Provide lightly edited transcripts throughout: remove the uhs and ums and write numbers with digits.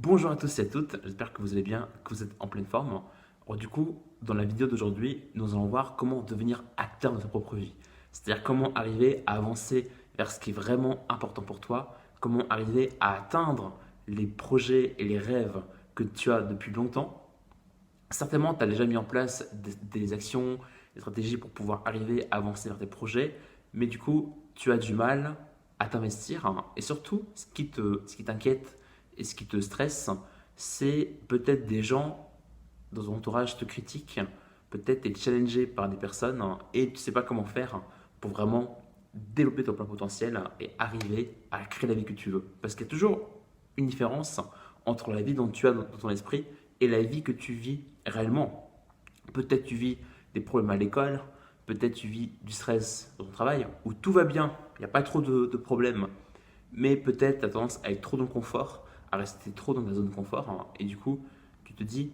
Bonjour à tous et à toutes, j'espère que vous allez bien, que vous êtes en pleine forme. Alors du coup, dans la vidéo d'aujourd'hui, nous allons voir comment devenir acteur de sa propre vie. C'est-à-dire comment arriver à avancer vers ce qui est vraiment important pour toi, comment arriver à atteindre les projets et les rêves que tu as depuis longtemps. Certainement, tu as déjà mis en place des actions, des stratégies pour pouvoir arriver à avancer vers tes projets, mais du coup, tu as du mal à t'investir. Et surtout, ce qui t'inquiète et ce qui te stresse, c'est peut-être des gens dans ton entourage te critiquent, peut-être tu es challengé par des personnes et tu ne sais pas comment faire pour vraiment développer ton plein potentiel et arriver à créer la vie que tu veux. Parce qu'il y a toujours une différence entre la vie dont tu as dans ton esprit et la vie que tu vis réellement. Peut-être tu vis des problèmes à l'école, peut-être tu vis du stress dans ton travail, où tout va bien, il n'y a pas trop de problèmes, mais peut-être tu as tendance à être trop dans le confort, à rester trop dans ta zone de confort, et du coup, tu te dis,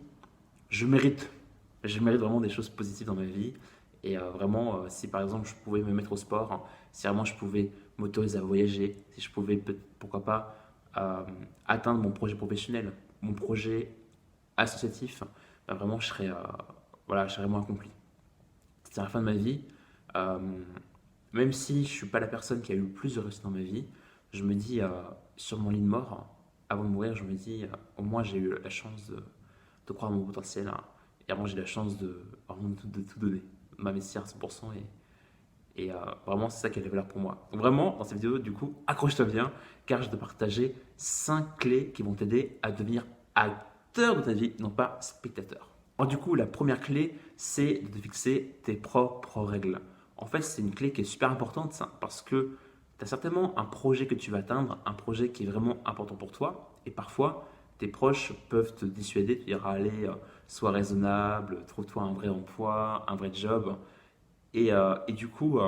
je mérite, je mérite vraiment des choses positives dans ma vie, et vraiment, si par exemple je pouvais me mettre au sport, si vraiment je pouvais m'autoriser à voyager, si je pouvais, pourquoi pas, euh, atteindre mon projet professionnel, mon projet associatif, bah, vraiment voilà, je serais vraiment accompli. C'est à la fin de ma vie, euh, même si je ne suis pas la personne qui a eu le plus de réussite dans ma vie, je me dis sur mon lit de mort, avant de mourir, je me dis au moins j'ai eu la chance de croire à mon potentiel et vraiment j'ai la chance vraiment de tout donner, de m'investir à 100% et vraiment c'est ça qui a la valeur pour moi. Donc vraiment dans cette vidéo du coup accroche-toi bien car je vais te partager 5 clés qui vont t'aider à devenir acteur de ta vie, non pas spectateur. Alors du coup, la première clé, c'est de te fixer tes propres règles. En fait, c'est une clé qui est super importante ça, parce que tu as certainement un projet que tu vas atteindre, un projet qui est vraiment important pour toi, et parfois, tes proches peuvent te dissuader, te dire allez, sois raisonnable, trouve-toi un vrai emploi, un vrai job, et du coup,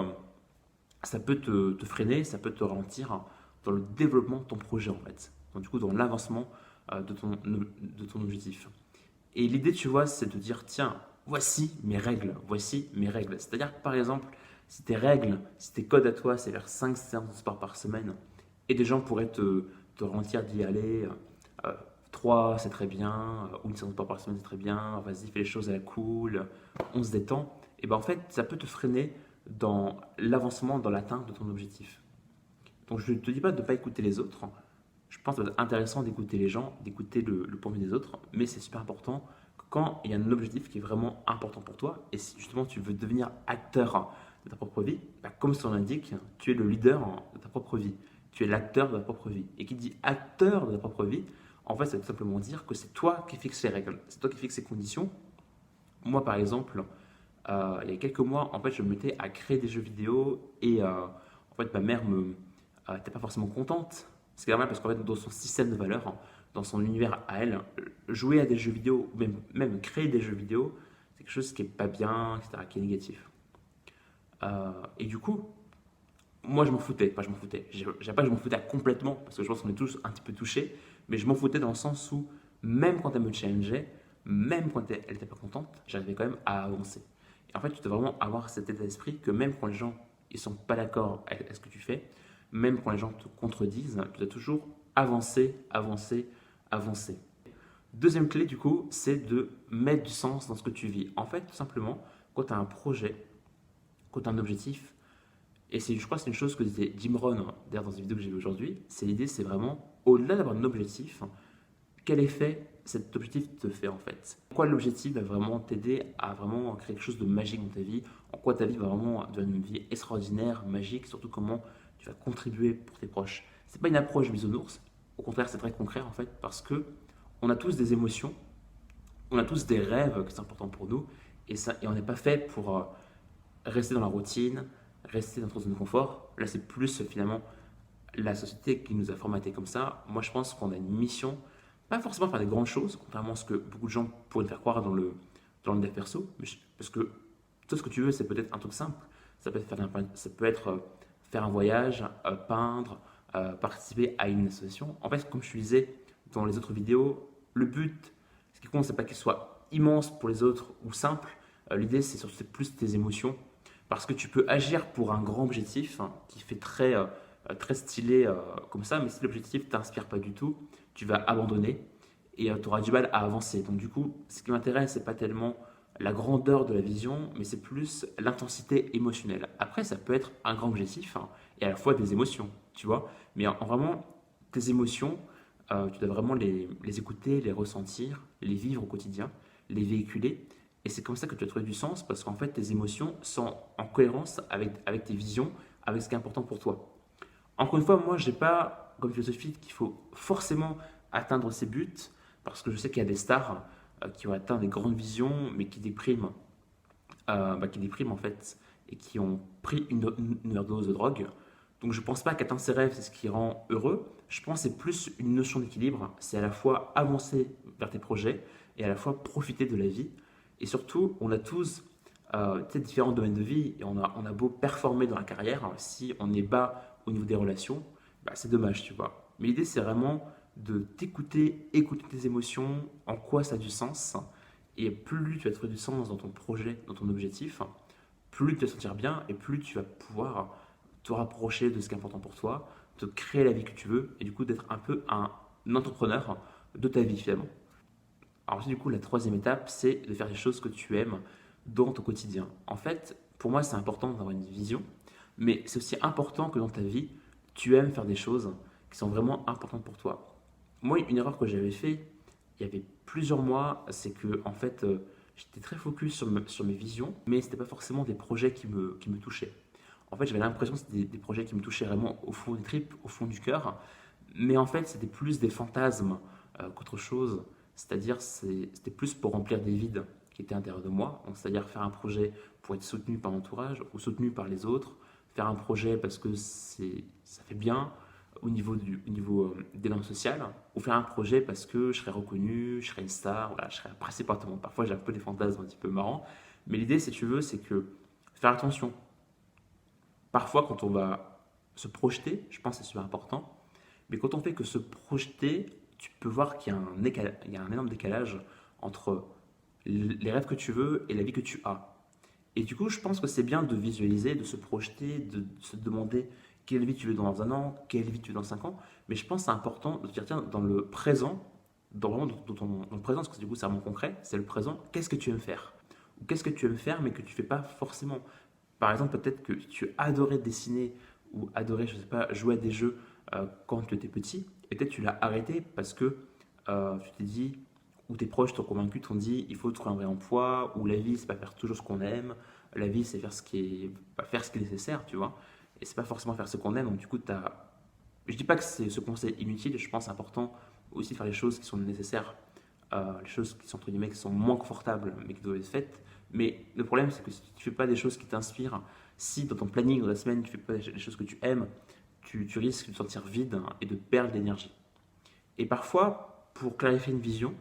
ça peut te freiner, ça peut te ralentir dans le développement de ton projet en fait, donc du coup dans l'avancement de ton objectif. Et l'idée, tu vois, c'est de dire, tiens, voici mes règles, voici mes règles. C'est-à-dire que par exemple, si tes règles, si tes codes à toi, c'est vers 5 séances de sport par semaine, et des gens pourraient te ralentir d'y aller, 3 c'est très bien, ou une séance de sport par semaine c'est très bien, vas-y, fais les choses à la cool, on se détend, et ben en fait, ça peut te freiner dans l'avancement, dans l'atteinte de ton objectif. Donc je ne te dis pas de ne pas écouter les autres. Je pense que c'est intéressant d'écouter les gens, d'écouter le point de vue des autres, mais c'est super important que quand il y a un objectif qui est vraiment important pour toi, et si justement tu veux devenir acteur de ta propre vie, bah, comme son l'indique, tu es le leader de ta propre vie. Tu es l'acteur de ta propre vie. Et qui dit acteur de ta propre vie, en fait, ça veut tout simplement dire que c'est toi qui fixes les règles, c'est toi qui fixes les conditions. Moi, par exemple, il y a quelques mois, en fait, je me mettais à créer des jeux vidéo et en fait, ma mère n'était pas forcément contente. C'est normal parce qu'en fait, dans son système de valeurs, dans son univers à elle, jouer à des jeux vidéo, même créer des jeux vidéo, c'est quelque chose qui est pas bien, etc., qui est négatif. Et du coup, moi, je m'en foutais. Pas je m'en foutais. J'ai pas que je m'en foutais complètement parce que je pense qu'on est tous un petit peu touchés, mais je m'en foutais dans le sens où même quand elle me challengeait, même quand elle n'était pas contente, j'arrivais quand même à avancer. Et en fait, tu dois vraiment avoir cet état d'esprit que même quand les gens ils sont pas d'accord avec ce que tu fais, même quand les gens te contredisent, tu dois toujours avancer, avancer, avancer. Deuxième clé, du coup, c'est de mettre du sens dans ce que tu vis. En fait, tout simplement, quand tu as un projet, quand tu as un objectif, et je crois que c'est une chose que disait Jim Rohn, d'ailleurs dans une vidéo que j'ai vue aujourd'hui, c'est l'idée, c'est vraiment, au-delà d'avoir un objectif, quel effet cet objectif te fait en fait. Pourquoi l'objectif va vraiment t'aider à vraiment créer quelque chose de magique dans ta vie, en quoi ta vie va vraiment devenir une vie extraordinaire, magique, surtout comment tu vas contribuer pour tes proches. C'est pas une approche bisounours, au contraire c'est très concret en fait, parce que on a tous des émotions, on a tous des rêves qui sont importants pour nous, et on n'est pas fait pour rester dans la routine, rester dans notre zone de confort. Là c'est plus finalement la société qui nous a formaté comme ça. Moi je pense qu'on a une mission pas forcément faire des grandes choses, contrairement à ce que beaucoup de gens pourraient te faire croire dans le dev perso, parce que tout ce que tu veux, c'est peut-être un truc simple. Ça peut être faire un voyage, peindre, participer à une association. En fait, comme je te disais dans les autres vidéos, le but, ce qui compte, c'est pas qu'il soit immense pour les autres ou simple. L'idée, c'est surtout c'est plus tes émotions, parce que tu peux agir pour un grand objectif qui fait très stylé comme ça, mais si l'objectif ne t'inspire pas du tout, tu vas abandonner et tu auras du mal à avancer. Donc du coup, ce qui m'intéresse, c'est pas tellement la grandeur de la vision, mais c'est plus l'intensité émotionnelle. Après, ça peut être un grand objectif hein, et à la fois des émotions, tu vois. Mais vraiment, tes émotions, tu dois vraiment les écouter, les ressentir, les vivre au quotidien, les véhiculer. Et c'est comme ça que tu vas trouver du sens, parce qu'en fait, tes émotions sont en cohérence avec tes visions, avec ce qui est important pour toi. Encore une fois, moi, je n'ai pas comme philosophie qu'il faut forcément atteindre ses buts, parce que je sais qu'il y a des stars qui ont atteint des grandes visions, mais qui dépriment en fait, et qui ont pris une overdose de drogue. Donc je ne pense pas qu'atteindre ses rêves, c'est ce qui rend heureux. Je pense que c'est plus une notion d'équilibre. C'est à la fois avancer vers tes projets et à la fois profiter de la vie. Et surtout, on a tous différents domaines de vie et on a beau performer dans la carrière, si on est bas au niveau des relations, bah, c'est dommage, tu vois. Mais l'idée, c'est vraiment de t'écouter, écouter tes émotions, en quoi ça a du sens. Et plus tu vas trouver du sens dans ton projet, dans ton objectif, plus tu vas te sentir bien et plus tu vas pouvoir te rapprocher de ce qui est important pour toi, te créer la vie que tu veux et du coup d'être un peu un entrepreneur de ta vie finalement. Alors du coup, la troisième étape, c'est de faire les choses que tu aimes dans ton quotidien. En fait, pour moi, c'est important d'avoir une vision, mais c'est aussi important que dans ta vie, tu aimes faire des choses qui sont vraiment importantes pour toi. Moi, une erreur que j'avais fait il y avait plusieurs mois, c'est que en fait, j'étais très focus sur mes visions, mais ce n'était pas forcément des projets qui me touchaient. En fait, j'avais l'impression que c'était des projets qui me touchaient vraiment au fond des tripes, au fond du cœur, mais en fait, c'était plus des fantasmes qu'autre chose. C'est-à-dire, c'était plus pour remplir des vides qui étaient à l'intérieur de moi. Donc, c'est-à-dire faire un projet pour être soutenu par l'entourage ou soutenu par les autres, faire un projet parce que ça fait bien, au niveau d'élan social, ou faire un projet parce que je serais reconnu, je serais une star, voilà, je serais apprécié par tout le monde. Parfois, j'ai un peu des fantasmes un petit peu marrants, mais l'idée, si tu veux, c'est que faire attention. Parfois, quand on va se projeter, je pense que c'est super important, mais quand on fait que se projeter, tu peux voir qu'il y a il y a un énorme décalage entre les rêves que tu veux et la vie que tu as. Et du coup, je pense que c'est bien de visualiser, de se projeter, de se demander quelle vie tu veux dans un an, quelle vie tu veux dans 5 ans. Mais je pense que c'est important de te dire, tiens, dans le présent, vraiment dans le présent, parce que du coup, c'est vraiment concret, c'est le présent, qu'est-ce que tu aimes faire? Ou qu'est-ce que tu aimes faire, mais que tu ne fais pas forcément? Par exemple, peut-être que tu adorais dessiner ou adorais, je sais pas, jouer à des jeux quand tu étais petit, et peut-être tu l'as arrêté parce que tu t'es dit, ou tes proches t'ont convaincu, t'ont dit, il faut trouver un vrai emploi, ou la vie, c'est pas faire toujours ce qu'on aime, la vie, c'est faire ce qui est, pas faire ce qui est nécessaire, tu vois, et c'est pas forcément faire ce qu'on aime, donc du coup, je dis pas que ce conseil est inutile, je pense important aussi de faire les choses qui sont nécessaires, les choses qui sont entre guillemets qui sont moins confortables mais qui doivent être faites. Mais le problème c'est que si tu fais pas des choses qui t'inspirent, si dans ton planning de la semaine tu fais pas les choses que tu aimes, tu risques de te sentir vide et de perdre l'énergie. Et parfois, pour clarifier une vision,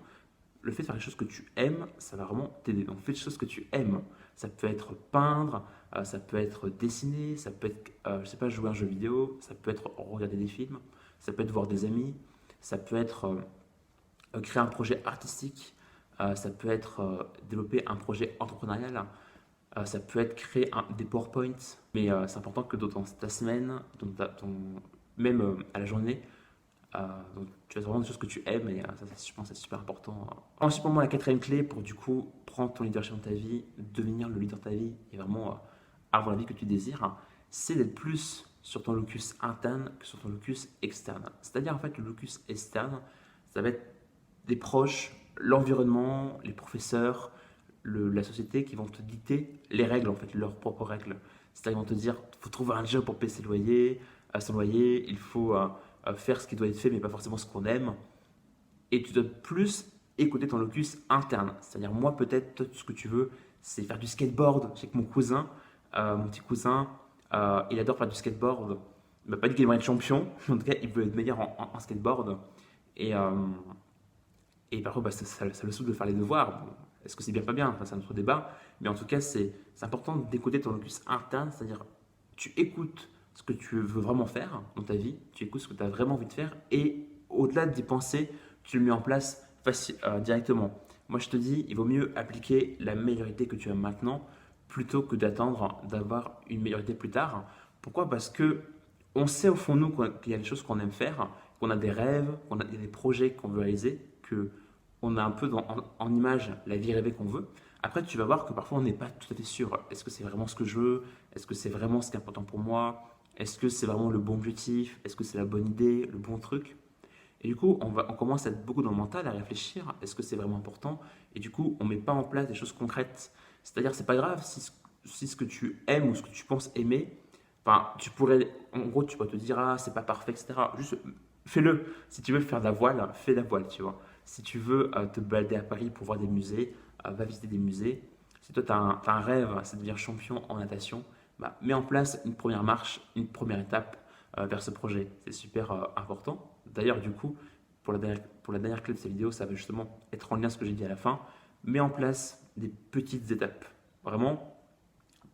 le fait de faire les choses que tu aimes, ça va vraiment t'aider. Donc fais des choses que tu aimes. Ça peut être peindre, ça peut être dessiner, ça peut être, je sais pas, jouer à un jeu vidéo, ça peut être regarder des films, ça peut être voir des amis, ça peut être créer un projet artistique, ça peut être développer un projet entrepreneurial, ça peut être créer des PowerPoints, mais c'est important que dans ta semaine, même à la journée, donc tu vas vraiment des choses que tu aimes et ça, je pense que c'est super important. Ensuite, pour moi, la quatrième clé pour du coup prendre ton leadership dans ta vie, devenir le leader de ta vie et vraiment avoir la vie que tu désires, hein, c'est d'être plus sur ton locus interne que sur ton locus externe. C'est-à-dire en fait le locus externe, ça va être des proches, l'environnement, les professeurs, la société qui vont te dicter les règles, en fait, leurs propres règles. C'est-à-dire qu'ils vont te dire, il faut trouver un job pour payer son loyer, il faut faire ce qui doit être fait, mais pas forcément ce qu'on aime. Et tu dois plus écouter ton locus interne. C'est-à-dire, moi, peut-être, toi, tout ce que tu veux, c'est faire du skateboard. Je sais que mon cousin, mon petit cousin, il adore faire du skateboard. Il m'a pas dit qu'il aimerait être champion, en tout cas, il veut être meilleur en skateboard. Et, parfois, bah, ça le saoule de faire les devoirs. Bon, est-ce que c'est bien, pas bien? Enfin, c'est un autre débat. Mais en tout cas, c'est important d'écouter ton locus interne, c'est-à-dire tu écoutes ce que tu veux vraiment faire dans ta vie, tu écoutes ce que tu as vraiment envie de faire et au-delà d'y penser, tu le mets en place directement. Moi, je te dis, il vaut mieux appliquer la meilleurité que tu as maintenant plutôt que d'attendre d'avoir une meilleurité plus tard. Pourquoi? Parce que on sait au fond de nous qu'il y a des choses qu'on aime faire, qu'on a des rêves, il y a des projets qu'on veut réaliser, que on a un peu en image la vie rêvée qu'on veut. Après, tu vas voir que parfois on n'est pas tout à fait sûr. Est-ce que c'est vraiment ce que je veux? Est-ce que c'est vraiment ce qui est important pour moi? Est-ce que c'est vraiment le bon objectif? Est-ce que c'est la bonne idée, le bon truc? Et du coup, on commence à être beaucoup dans le mental, à réfléchir, est-ce que c'est vraiment important? Et du coup, on ne met pas en place des choses concrètes. C'est-à-dire, c'est pas grave si ce que tu aimes ou ce que tu penses aimer, enfin, tu pourrais, en gros, tu pourrais te dire, ah, c'est pas parfait, etc. Juste fais-le. Si tu veux faire de la voile, fais de la voile, tu vois. Si tu veux te balader à Paris pour voir des musées, va visiter des musées. Si toi, tu as, un rêve, c'est de devenir champion en natation, bah, mets en place une première marche, une première étape vers ce projet. C'est super important. D'ailleurs, du coup, pour la dernière clé de cette vidéo, ça va justement être en lien avec ce que j'ai dit à la fin. Mets en place des petites étapes. Vraiment,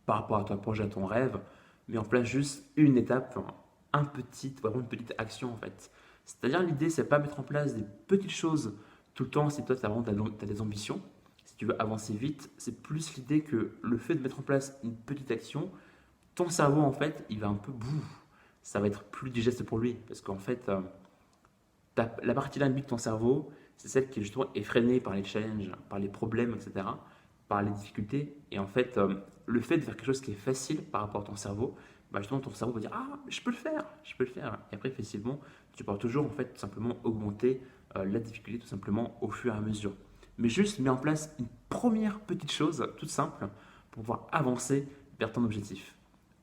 par rapport à ton projet, à ton rêve, mets en place juste une étape, vraiment une petite action en fait. C'est-à-dire l'idée, c'est pas mettre en place des petites choses tout le temps si toi, tu as des ambitions. Si tu veux avancer vite, c'est plus l'idée que le fait de mettre en place une petite action, ton cerveau en fait, il va un peu ça va être plus digeste pour lui parce qu'en fait, la partie limbique de ton cerveau, c'est celle qui est justement effrénée par les challenges, par les problèmes, etc., par les difficultés. Et en fait, le fait de faire quelque chose qui est facile par rapport à ton cerveau, bah justement, ton cerveau va dire ah, je peux le faire, je peux le faire. Et après, effectivement, tu pourras toujours en fait tout simplement augmenter la difficulté tout simplement au fur et à mesure. Mais juste mets en place une première petite chose toute simple pour pouvoir avancer vers ton objectif.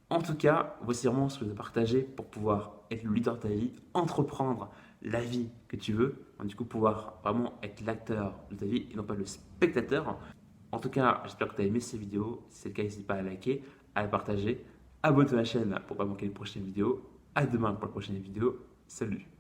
En tout cas, voici vraiment ce que je vais partager pour pouvoir être le leader de ta vie, entreprendre la vie que tu veux, du coup pouvoir vraiment être l'acteur de ta vie et non pas le spectateur. En tout cas, j'espère que tu as aimé ces vidéos. Si c'est le cas, n'hésite pas à liker, à la partager, abonne-toi à la chaîne pour ne pas manquer les prochaines vidéos. À demain pour la prochaine vidéo. Salut!